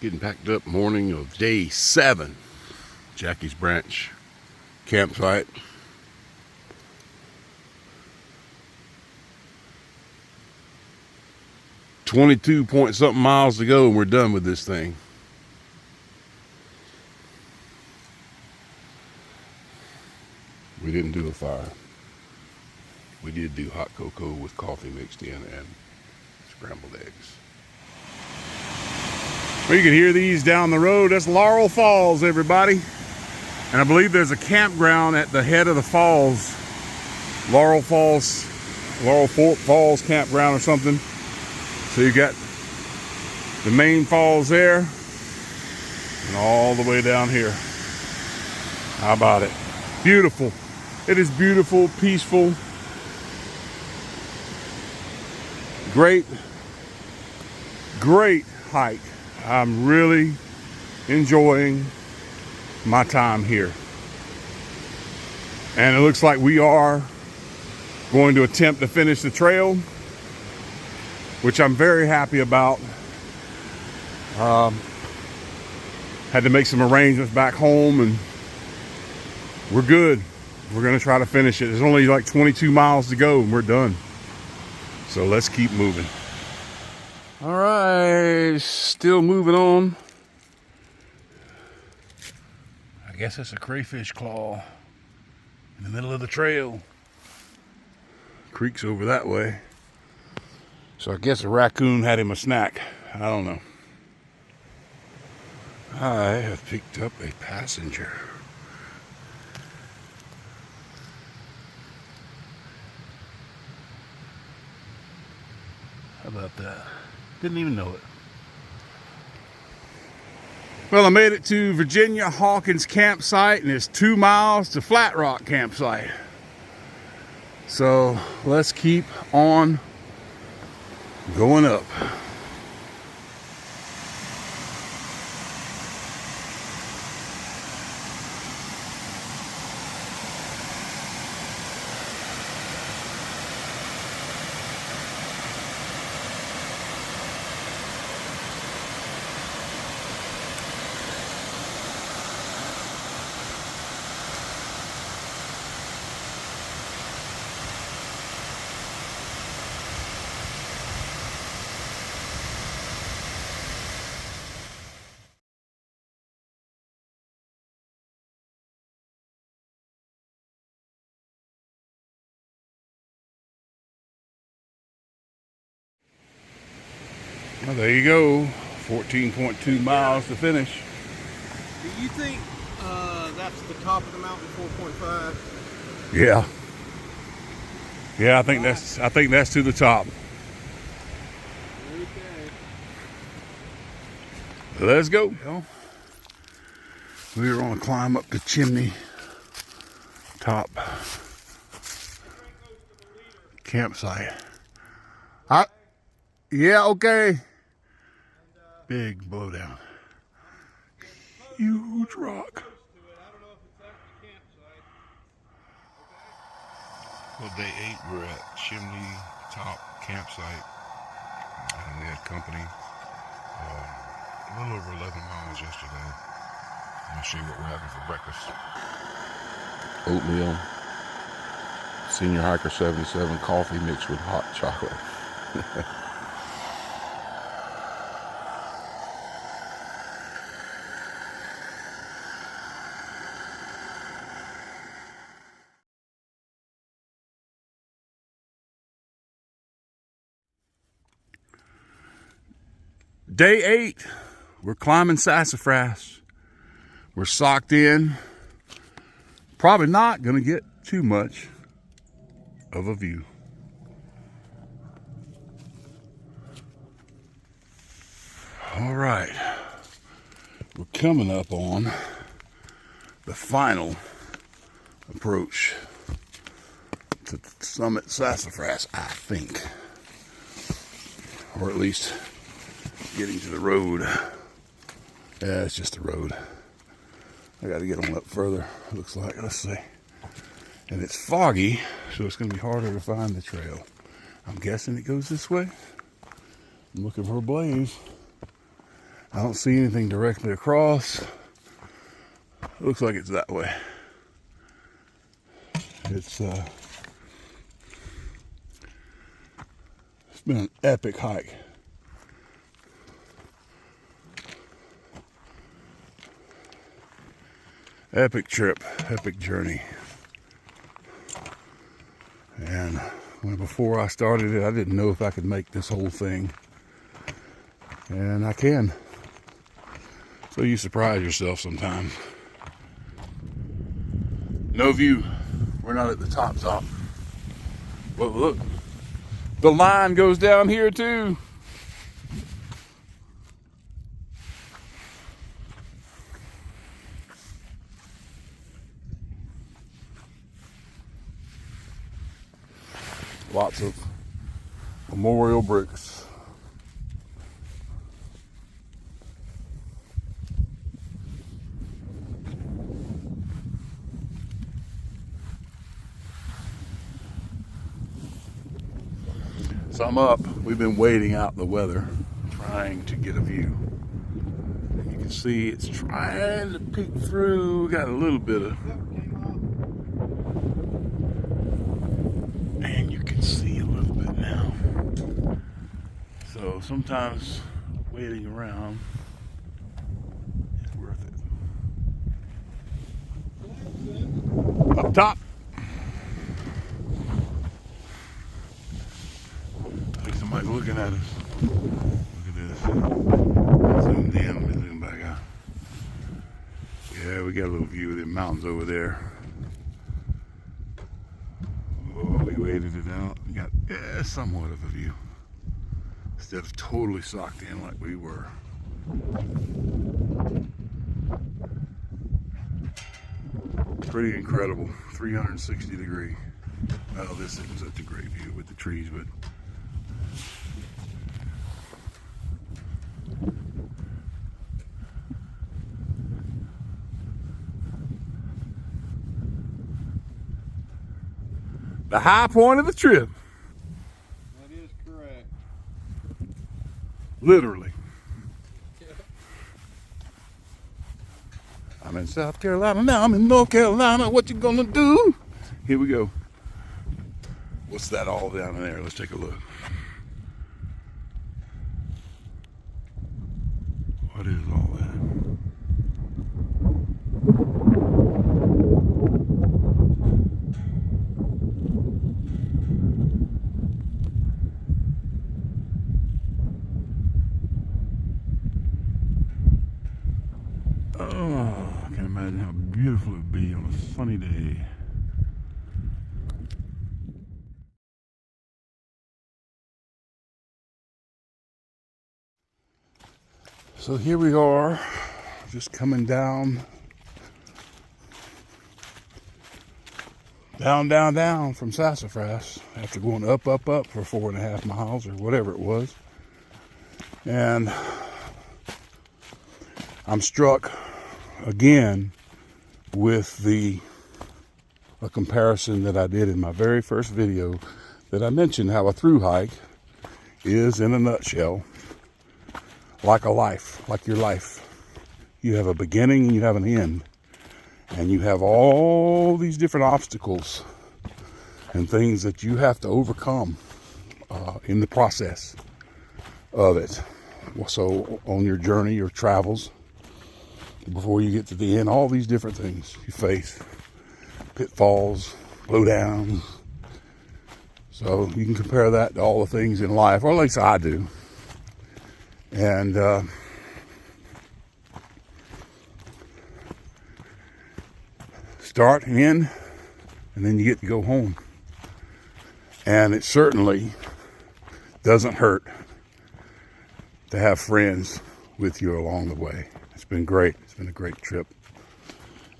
Getting packed up, morning of day 7. Jackie's Branch campsite. .2 something miles to go and we're done with this thing. We didn't do a fire. We did do hot cocoa with coffee mixed in and scrambled eggs. Well, you can hear these down the road. That's Laurel Falls, everybody. And I believe there's a campground at the head of the falls. Laurel Falls campground or something. So you got the main falls there and all the way down here. How about it? Beautiful. It is beautiful, peaceful. Great hike. I'm really enjoying my time here. And it looks like we are going to attempt to finish the trail, which I'm very happy about. Had to make some arrangements back home and we're good. We're gonna try to finish it. There's only like 22 miles to go and we're done. So let's keep moving. All right, still moving on. I guess it's a crayfish claw in the middle of the trail. Creek's over that way. So I guess a raccoon had him a snack. I don't know. I have picked up a passenger. How about that? Didn't even know it. Well, I made it to Virginia Hawkins campsite and it's 2 miles to Flat Rock campsite. So let's keep on going up. Well, there you go, 14.2 miles to finish. Do you think that's the top of the mountain, 4.5? Yeah. Yeah, I think that's to the top. Okay. Let's go. We're gonna climb up the chimney top campsite. Yeah, okay. Big blowdown. Huge rock. Well, day 8, we're at Chimney Top Campsite. And we had company. A little over 11 miles yesterday. I'll show you what we're having for breakfast. Oatmeal. Senior Hiker 77 coffee mixed with hot chocolate. Day 8, we're climbing sassafras. We're socked in. Probably not gonna get too much of a view. All right, we're coming up on the final approach to Summit Sassafras, I think, or at least getting to the road. Yeah, it's just the road. I got to get on up further, looks like. Let's see. And it's foggy, so it's going to be harder to find the trail. I'm guessing it goes this way. I'm looking for a blaze. I don't see anything directly across. It looks like it's that way. It's been an epic hike. Epic trip, epic journey. And before I started it, I didn't know if I could make this whole thing. And I can. So you surprise yourself sometimes. No view. We're not at the top. But look, the line goes down here too. Lots of memorial bricks. So I'm up. We've been waiting out the weather, trying to get a view. You can see it's trying to peek through. We got a little bit of, and you can see a little bit now. So sometimes waiting around is worth it. Up top. Somebody's looking at us. Look at this. Zoomed in. Let me zoom back out. Yeah, we got a little view of the mountains over there. Oh, we waited it out. We got somewhat of a view. Instead of totally socked in like we were. Pretty incredible. 360 degree. Well, this isn't such a great view with the trees, but the high point of the trip. That is correct. Literally. I'm in South Carolina now. I'm in North Carolina. What you gonna do? Here we go. What's that all down there? Let's take a look. What is all that? Oh, I can imagine how beautiful it would be on a sunny day. So here we are, just coming down from Sassafras after going up for 4.5 miles or whatever it was. And I'm struck again with a comparison that I did in my very first video that I mentioned how a through hike is, in a nutshell, like a life, like your life. You have a beginning and you have an end. And you have all these different obstacles and things that you have to overcome in the process of it. So on your journey, your travels, before you get to the end, all these different things you face. Pitfalls, blowdowns. So you can compare that to all the things in life, or at least I do. And start and end, and then you get to go home. And it certainly doesn't hurt to have friends with you along the way. It's been great. It's been a great trip.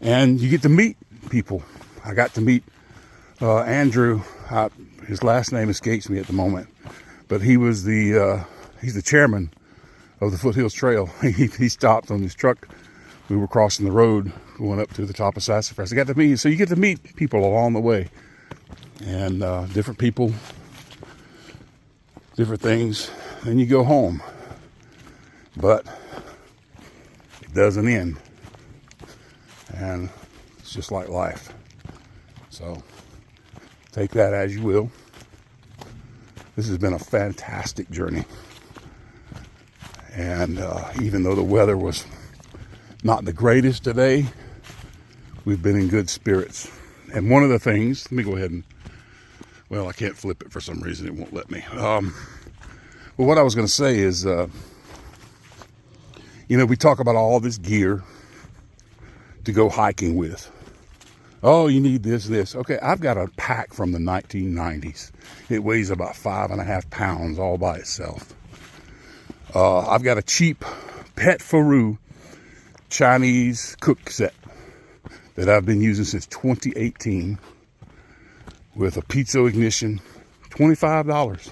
And you get to meet people. I got to meet Andrew. His last name escapes me at the moment, but he's the chairman of the Foothills Trail. He stopped on his truck. We were crossing the road going up to the top of Sassafras. I got to meet, so you get to meet people along the way, and different people, different things. Then you go home. But doesn't end. And it's just like life. So take that as you will. This has been a fantastic journey. And even though the weather was not the greatest today, we've been in good spirits. And one of the things, let me go ahead and, well, I can't flip it for some reason. It won't let me. Well, what I was going to say is, you know, we talk about all this gear to go hiking with. Oh, you need this. Okay, I've got a pack from the 1990s. It weighs about 5.5 pounds all by itself. I've got a cheap Pet Faru Chinese cook set that I've been using since 2018 with a piezo ignition, $25.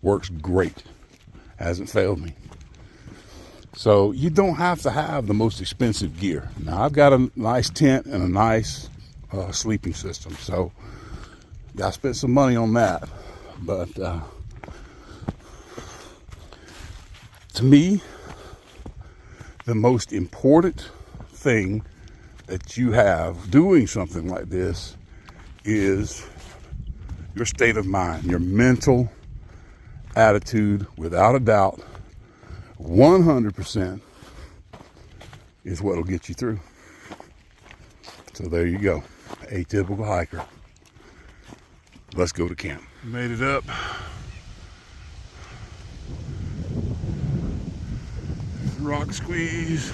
Works great. Hasn't failed me. So you don't have to have the most expensive gear. Now I've got a nice tent and a nice sleeping system, so I spent some money on that. But to me, the most important thing that you have doing something like this is your state of mind, your mental attitude. Without a doubt, 100% is what will get you through. So there you go, atypical hiker. Let's go to camp. Made it up. Rock squeeze.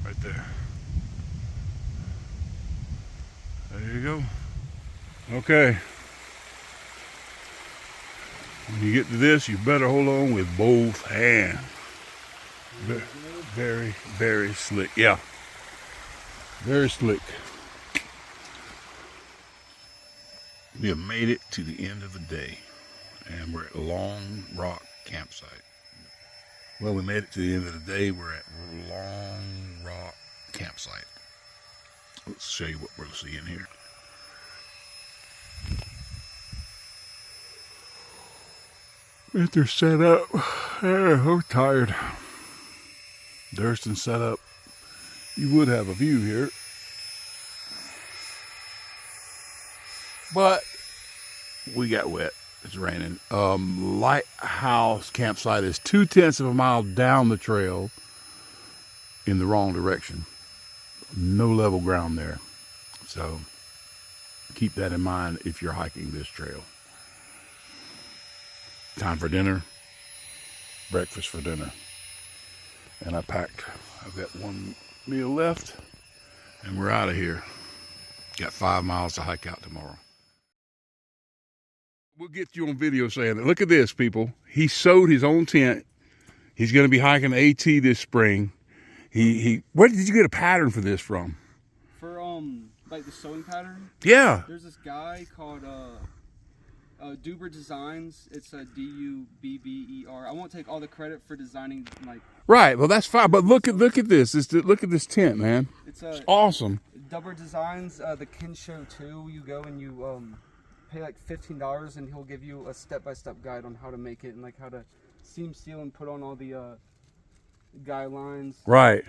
Right there. There you go. Okay. When you get to this, you better hold on with both hands. Very, very slick. Yeah. Very slick. We have made it to the end of the day, and we're at Long Rock Campsite. Well, we made it to the end of the day. We're at Long Rock Campsite. Let's show you what we're seeing here. If they're set up, I'm tired. Thurston set up. You would have a view here, but we got wet. It's raining. Lighthouse Campsite is 2/10 of a mile down the trail in the wrong direction. No level ground there. So keep that in mind if you're hiking this trail. Time for dinner. Breakfast for dinner. And I've got one meal left, and we're out of here. Got 5 miles to hike out tomorrow. We'll get you on video saying that. Look at this, people. He sewed his own tent. He's going to be hiking AT this spring. Where did you get a pattern for this from? For like the sewing pattern? Yeah. There's this guy called Duber Designs. It's a D-U-B-B-E-R. I won't take all the credit for designing like. Right. Well, that's fine. But look at this. Look at this tent, man. It's awesome. Duber Designs. The Kinshow 2. You go and you pay like $15, and he'll give you a step-by-step guide on how to make it and like how to seam seal and put on all the guidelines. Right.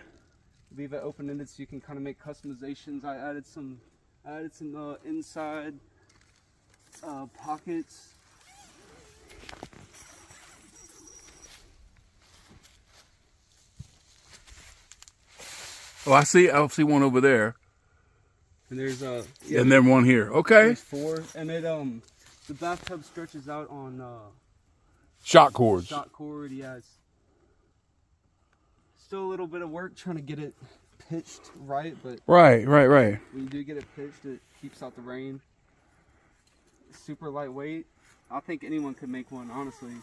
Leave it open-ended so you can kind of make customizations. I added some inside pockets. Oh, I see one over there. And there's and then one here. Okay. There's 4, and it the bathtub stretches out on shock cords. Shock cord, yeah. It's still a little bit of work trying to get it pitched right, but right. when you do get it pitched, it keeps out the rain. It's super lightweight. I think anyone could make one, honestly.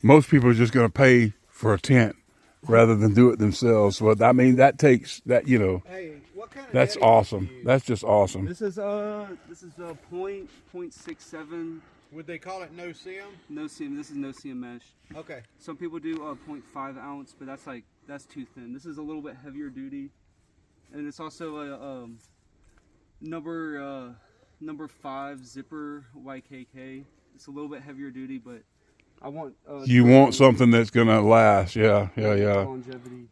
Most people are just going to pay for a tent rather than do it themselves. Well, I mean, that takes that, you know. Hey, what kind of that's awesome. That's just awesome. This is a 0.67. Would they call it no sim? No sim. This is no sim mesh. Okay. Some people do 0.5 ounce, but that's too thin. This is a little bit heavier duty, and it's also a number 5 zipper YKK It's a little bit heavier duty, but I want. You want something that's gonna last. Yeah. Longevity.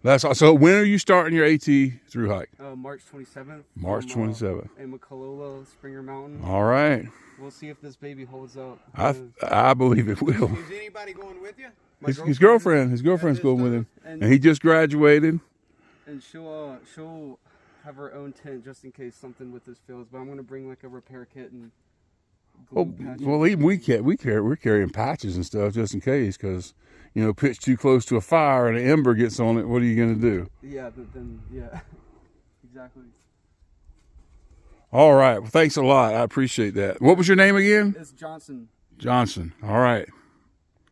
That's so. When are you starting your AT through hike? March 27th. March 27th. In Makalola, Springer Mountain. All right. We'll see if this baby holds up. I believe it will. Is anybody going with you? His girlfriend's going with him, and he just graduated. And she'll have her own tent just in case something with this fails. But I'm gonna bring like a repair kit and. Well, even we're carrying patches and stuff just in case, because pitch too close to a fire and an ember gets on it. What are you gonna do? Yeah, but then exactly. All right. Well, thanks a lot. I appreciate that. What was your name again? It's Johnson. Johnson. All right.